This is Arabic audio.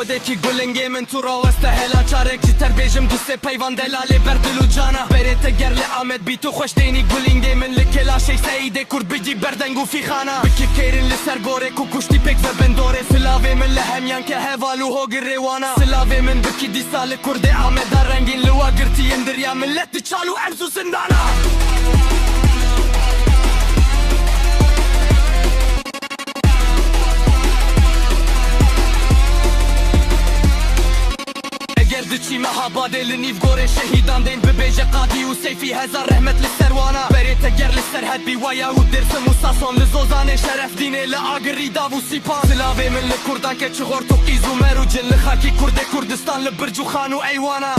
خودکی گلنگی من تو را وسته هلا چارک جی تر بیجم دوسته پیوان دلاله بردل و جانا بریت گر لعامد بی تو خوش دینی گلنگی من لکلا شی سعیده کرد بجی بردنگو فی خانا بکی کیرن لسر گوره کو کشتی پک و بندوره سلاوی من لهمیان که هوالو هوگر ریوانا سلاوی من بکی دی سال کرد آمد در رنگین لوا گرتی اندریا ملت چالو امسو زندانا دچی محاباد لنیف گوره شهیدان دین ببیجه قادی و سیفی هزار رحمت لسروانا بریت گر لسرحد بی ویا و درس موساسون لزوزان شرف دینه لآگری داو و سیپان سلاوی من لکردان که چغور تو قیز و مرو جن لخاکی کرد کردستان لبرج و خان و ایوانا